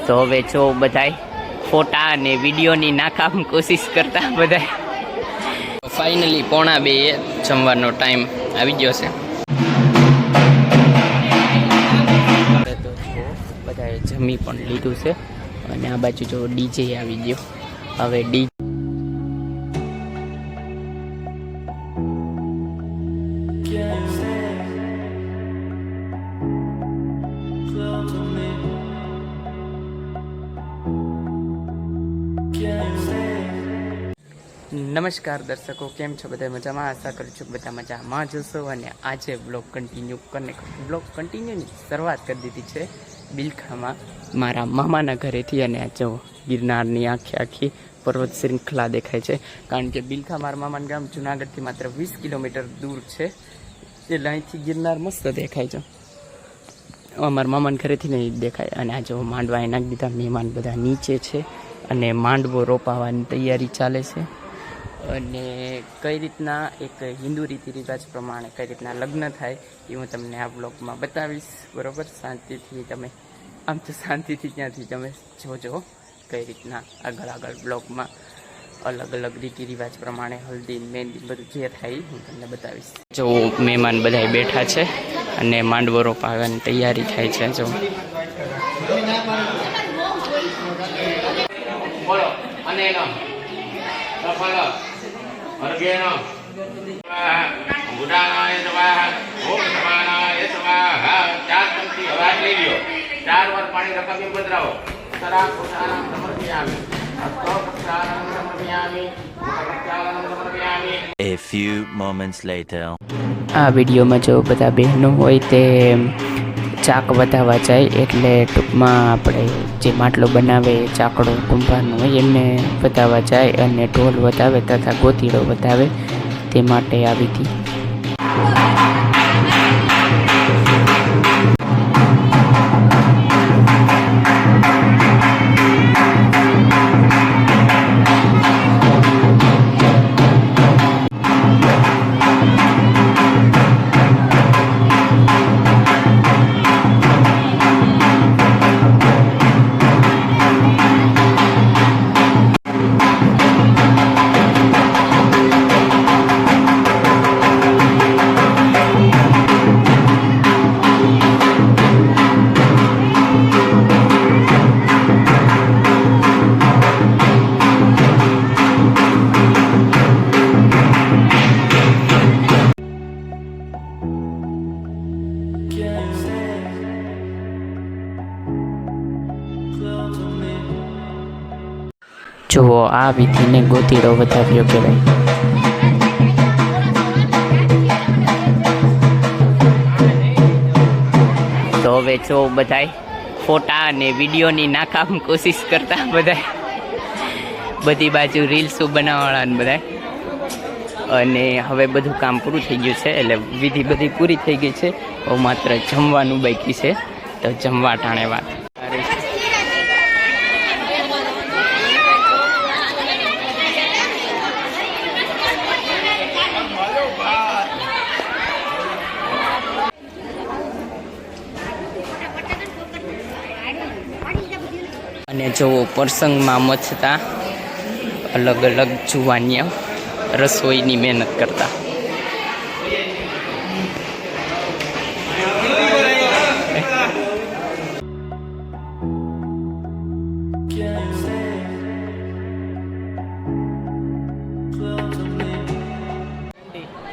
તો હવે જો બધાય ફોટા અને વિડીયોની નાકામ કોશિશ કરતા બધાય. ફાઇનલી 1:45 જમવાનો ટાઈમ આવી ગયો છે. તો બધાએ જમી પણ લીધું છે અને આ બાજુ જો ડીજે આવી ગયો. હવે નમસ્કાર દર્શકો, કેમ છો બધા? મજામાં? આશા કરું છું બધા મજામાં જશો. અને આજે બ્લોગ કન્ટિન્યુની શરૂઆત કરી દીધી છે બિલખામાં મારા મામાના ઘરેથી. અને આ જો ગિરનારની આખી પર્વત શૃંખલા દેખાય છે, કારણ કે બિલખા મારા મામાનું ગામ જુનાગઢથી માત્ર 20 કિલોમીટર દૂર છે. એટલે અહીંથી ગિરનાર મસ્ત દેખાય છે. અમારા મામાના ઘરેથી નહીં દેખાય. અને આ જો માંડવા નાખી દીધા, મહેમાન બધા નીચે છે અને માંડવો રોપાવાની તૈયારી ચાલે છે. અને કઈ રીતના એક હિન્દુ રીતિ રિવાજ પ્રમાણે કઈ રીતના લગ્ન થાય એ હું તમને આ બ્લોગમાં બતાવીશ. બરાબર? શાંતિથી તમે શાંતિથી ત્યાંથી તમે જોજો કઈ રીતના આગળ બ્લોગમાં અલગ રીતિ રિવાજ પ્રમાણે હલ્દી મહેંદી બધું જે થાય હું તમને બતાવીશ. જો મહેમાન બધા બેઠા છે અને માંડવો રોપાવાની તૈયારી થાય છે. જો બોલો અને A few moments later. આ વિડીયોમાં જો બધા બહેનો હોય તે ચાક વધાવવા જાય, એટલે ટૂંકમાં આપણે જે માટલો બનાવે ચાકડો કુંભારનો હોય એમને વધાવવા જાય અને ઢોલ વધાવે તથા ગોતીડો વધાવે, તે માટે આ વિધિ. જુઓ, આ વિધિને ગોતીડો વધાવ્યો કહેવાય. તો હવે જો બધાય ફોટા અને વિડીયોની નાકામ કોશિશ કરતા બધાય બધી બાજુ રીલ્સો બનાવવાળા બધા. અને હવે બધું કામ પૂરું થઈ ગયું છે, એટલે વિધિ બધી પૂરી થઈ ગઈ છે. હવે માત્ર જમવાનું બાકી છે, તો જમવા ટાણે વાત. અને જો પ્રસંગમાં મથતા અલગ જુવાનિયા રસોઈની મહેનત કરતા.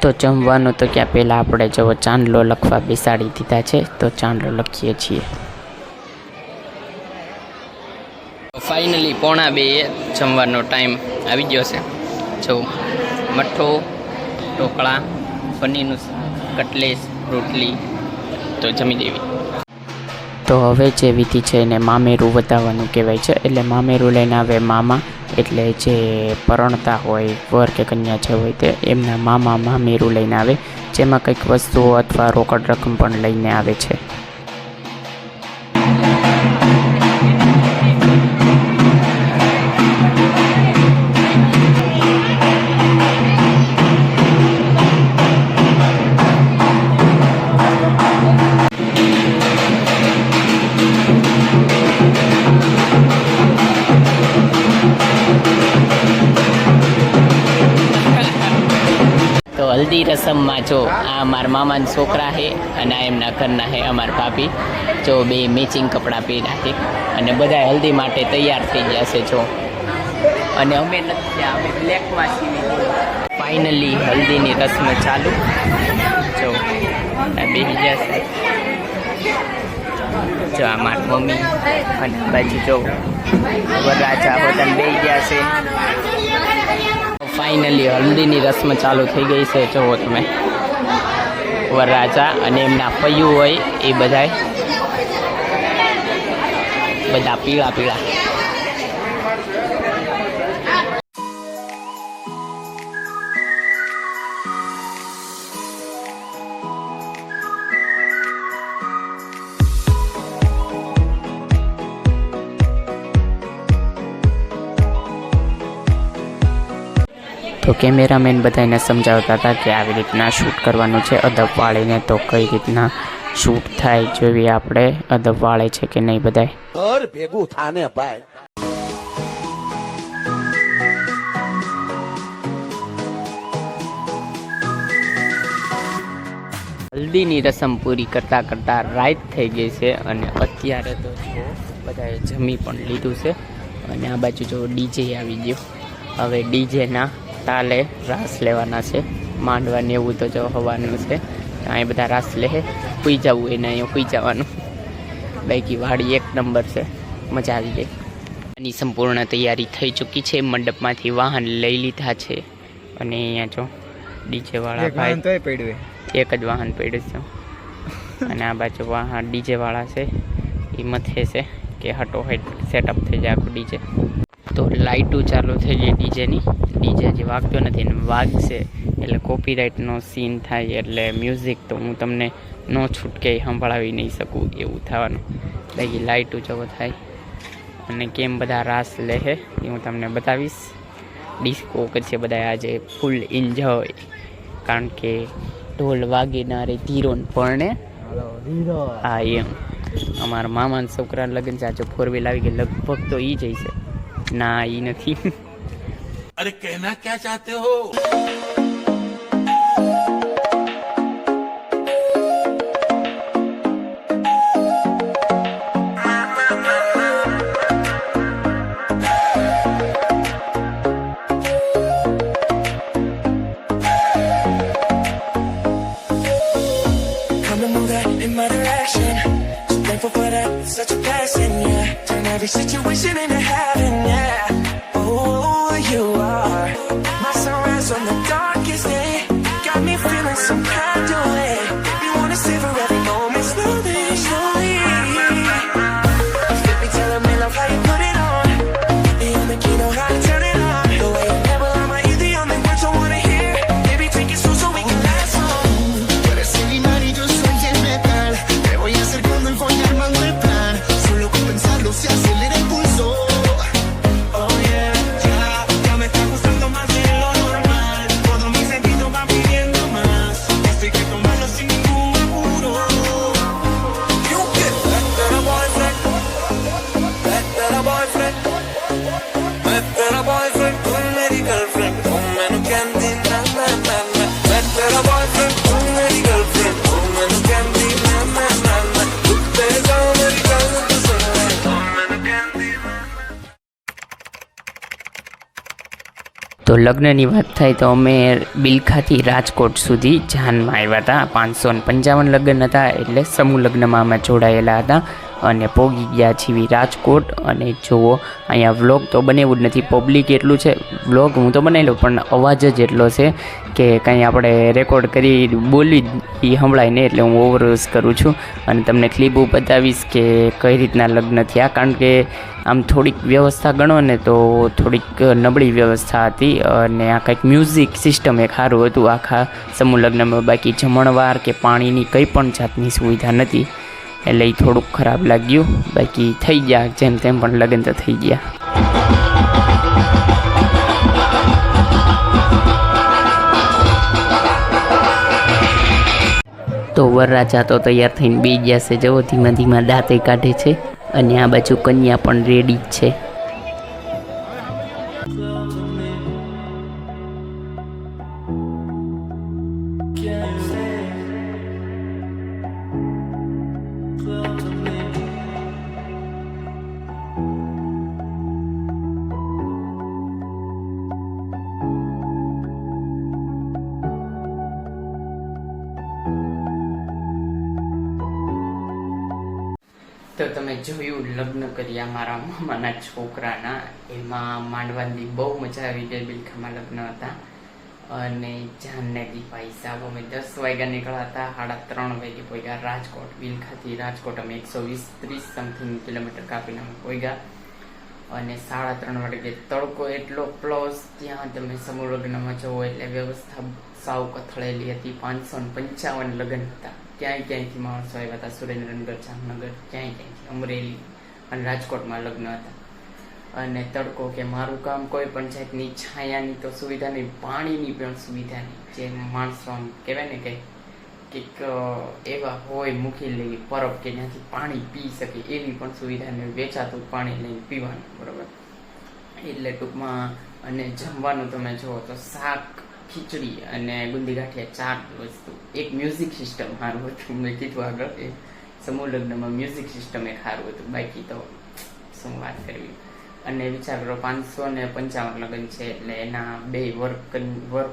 તો જમવાનું તો ક્યાં, પહેલાં આપણે જો ચાંદલો લખવા બેસાડી દીધા છે, તો ચાંદલો લખીએ છીએ. ફાઇનલી 1:45 જમવાનો ટાઈમ આવી ગયો છે. જો મઠ્ઠો, ઢોકળા, પનીરનું કટલેસ, રોટલી, તો જમી દેવી. તો હવે જે વિધિ છે એને મામેરું વધાવવાનું કહેવાય છે. એટલે મામેરું લઈને આવે મામા, એટલે જે પરણતા હોય વર કે કન્યા જે હોય તે એમના મામા મામેરું લઈને આવે, જેમાં કંઈક વસ્તુઓ અથવા રોકડ રકમ પણ લઈને આવે છે. હલ્દી રસમમાં જો આ અમારા મામાના છોકરા છે અને આ એમના ઘરના છે અમારા ભાભી. જો બે મેચિંગ કપડાં પહેર્યા છે અને બધા હલ્દી માટે તૈયાર થઈ ગયા છે જો. અને અમે નથી થયા, અમે બ્લેકમાં છીએ. ફાઇનલી હલ્દીની રસમ ચાલુ. જો બેસી ગયા છે. જો આ મારી મમ્મી અને બાજુ જો વરરાજા બધા બેસી ગયા છે. ફાઇનલી હલ્દીની રસમ ચાલુ થઈ ગઈ છે. જુઓ તમે વરરાજા અને એમના પૈયું હોય એ બધા પીળા પીળા. તો કેમેરામેન બધાને સમજાવતા હતા કે આવી રીતના શૂટ કરવાનું છે અદબ વાળીને, તો કઈ રીતના શૂટ થાય જોવી આપણે. અદબ વાળે છે કે નહીં બધાય. ઘર ભેગું થાને ભાઈ. હલ્દીની રસમ પૂરી કરતાં કરતાં રાત થઈ ગઈ છે અને અત્યારે તો જો બધાએ જમી પણ લીધું છે અને આ બાજુ જો ડીજે આવી ગયું. હવે ડીજેના તાલે રાસ લેવાના છે. માંડવાની એવું તો જો હવાનું છે. અહીં બધા રાસ લે, સુઈ જવું એને અહીંયા સુઈ જવાનું. બાકી વાડી એક નંબર છે, મજા આવી ગઈ. આની સંપૂર્ણ તૈયારી થઈ ચૂકી છે. મંડપમાંથી વાહન લઈ લીધા છે અને અહીંયા જો ડીજે વાળા ભાઈ એક જ વાહન પડ્યું છે અને આ બાજુ વાહન ડીજે વાળા છે એ મથે છે કે હટો હેટ સેટઅપ થઈ જાય આખું ડીજે. તો લાઇટો ચાલુ થઈ ગઈ ડીજેની. ડીજે હજી વાગતો નથી ને વાગશે એટલે કોપીરાઇટનો સીન થાય એટલે મ્યુઝિક તો હું તમને ન છૂટકે સંભળાવી નહીં શકું એવું થવાનું. બાકી લાઇટો જવો થાય અને કેમ બધા રાસ લે છે એ હું તમને બતાવીશ. ડિસ્કો કરશે બધા આજે ફૂલ એન્જોય, કારણ કે ઢોલ વાગીનારે ધીરો પરણે. હા એમ અમારા મામાના છોકરાના લગ્ન છે. આજે 4 વ્હીલ આવી ગઈ, લગભગ તો એ જ હશે. ના એ નથી. અરે કહેના ક્યા ચાહતે હો. Such a blessing, yeah. Turn every situation into heaven, yeah. Oh, you are my sunrise on the darkest day. Got me feeling some kind of way. You wanna savor every moment slowly, slowly. Let me tell me love how you put it on. The only key know how to turn it on. The way you never lie my ear, the only words I wanna hear. Baby, take it slow so we can last long. Tú eres el imán y yo soy el metal. Te voy acercando y voy armando el plan. Pensarlo se acelera el pulso. Oh yeah, ya me está gustando más de lo normal. Todos mis sentidos van pidiendo más. Esto hay que tomarlo sin ningún apuro. You get better boyfriend, better boyfriend, better boyfriend. Tú मेरी girlfriend, tú मेनू कहंदी ना ना ना ना. Better boyfriend, tú मेरी girlfriend, tú मेनू कहंदी ना ना ना ना. तू तेरे जाओ मेरी girlfriend. તો લગ્નની વાત થાય તો અમે બિલખાથી રાજકોટ સુધી જાનમાં આવ્યા હતા. 555 લગ્ન હતા એટલે સમૂહ લગ્નમાં અમે જોડાયેલા હતા અને પોગી ગયા છીએ રાજકોટ. અને જુઓ અહીંયા વ્લોગ તો બનેવું જ નથી, પબ્લિક એટલું છે. વ્લોગ હું તો બનાવી લઉં પણ અવાજ જ એટલો છે કે કંઈ આપણે રેકોર્ડ કરી બોલવી એ સંભળાય નહીં, એટલે હું ઓવરવોઇસ કરું છું અને તમને ક્લિપો બતાવીશ કે કઈ રીતના લગ્ન થયા. કારણ કે આમ થોડીક વ્યવસ્થા ગણો ને તો થોડીક નબળી વ્યવસ્થા હતી અને આ કંઈક મ્યુઝિક સિસ્ટમ એક સારું હતું આખા સમૂહ લગ્નમાં. બાકી જમણવાર કે પાણીની કંઈ પણ જાતની સુવિધા નથી એટલે એ થોડુંક ખરાબ લાગ્યું. બાકી થઈ ગયા જેમ તેમ પણ લગ્ન તો થઈ ગયા. તો વરરાજા તો તૈયાર થઈને બેસી ગયા છે. જવો ધીમા ધીમા દાંતે કાઢે છે અને આ બાજુ કન્યા પણ રેડી જ છે. તો તમે જોયું લગ્ન કર્યા મારા મામાના છોકરાના, એમાં માંડવાની બહુ મજા આવી ગઈ. બિલખામાં લગ્ન હતા અને જાનને દીપાઈ સાહેબ અમે 10 વાગ્યા નીકળ્યા હતા, 3:30 વાગે પહોંચ્યા રાજકોટ. બિલખાથી રાજકોટ અમે 120-130 સમથિંગ કિલોમીટર કાપીને અમે પહોંચ્યા અને 3:30 વાગે તડકો એટલો પ્લસ ત્યાં તમે સમૂહ લગ્નમાં જવો એટલે વ્યવસ્થા સાવ કથળેલી હતી. 555 લગ્ન હતા, ક્યાંયથી માણસો આવ્યા હતા, સુરેન્દ્રનગર, જામનગર, ક્યાંયથી અમરેલી અને રાજકોટમાં લગ્ન હતા. અને તડકો કે મારું કામ કોઈ પણ જાતની છાયાની તો સુવિધા નહીં, પાણીની પણ સુવિધા નહીં. જે માણસો આમ કહેવાય ને કંઈક એવા હોય મૂકી લેવી પરબ કે જ્યાંથી પાણી પી શકે એવી પણ સુવિધા નહીં, વેચાતું પાણી લઈને પીવાનું, બરાબર. એટલે ટૂંકમાં અને જમવાનું તમે જુઓ તો શાક, ખીચડી અને ગુંદી ગાંઠિયા, 4 વસ્તુ. એક મ્યુઝિક સિસ્ટમ સારું હતું, મેં કીધું આગળ કે સમૂહ લગ્નમાં મ્યુઝિક સિસ્ટમ એક સારું હતું, બાકી તો શું વાત કરવી. અને વિચાર કરો 555 લગ્ન છે એટલે એના બે વર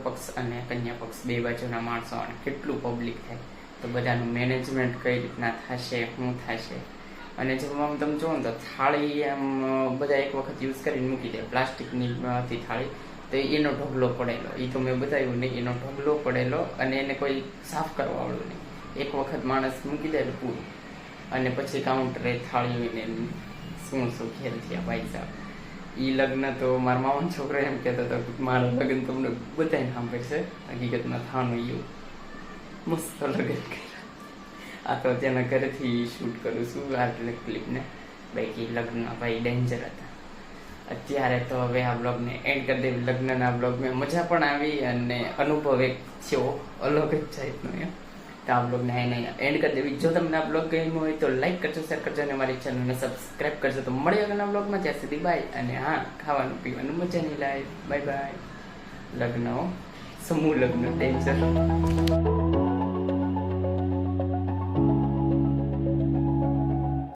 પક્ષ અને કન્યા પક્ષ બે બાજુના માણસો અને કેટલું પબ્લિક થાય, તો બધાનું મેનેજમેન્ટ કઈ રીતના થશે, શું થશે. અને જમવામાં તમે જુઓ ને તો થાળી આમ બધા એક વખત યુઝ કરીને મૂકી દે, પ્લાસ્ટિકની હતી થાળી, તો એનો ઢગલો પડેલો, એ તો મેં બતાવ્યું નહીં, એનો ઢગલો પડેલો અને એને કોઈ સાફ કરવાવાળું નહીં. એક વખત માણસ મૂકી દે પૂરું અને પછી કાઉન્ટરે થાળીઓને શું ખેલ થયા ભાઈ સાહેબ. એ લગ્ન તો મારા મામાનો છોકરો એમ કહેતો હતો કે મારા લગ્ન તમને બધાને સાંભળશે, હકીકતમાં થાનું એવું મસ્ત લગ્ન કર્યા. આ તો તેના ઘરેથી શૂટ કરું છું આ ક્લિપને, બાકી લગ્ન ભાઈ ડેન્જર હતા. અત્યારે તો હવે આ બ્લોગને એન્ડ કરી દેવી. લગ્નના બ્લોગમાં મજા પણ આવી અને અનુભવ એક થયો અલગ જ જાતનો એમ. તો આ બ્લોગને એન્ડ કરી દેવી. જો તમને આ બ્લોગ ગમ્યો હોય તો લાઈક કરજો, શેર કરજો અને મારી ચેનલને સબસ્ક્રાઈબ કરજો. તો મળીએ આગળના બ્લોગમાં, ત્યાં સુધી બાય. અને હા, ખાવાનું પીવાનું મજાની લાઈફ. Bye bye. લગ્ન, સમૂહ લગ્ન ડેન્જર.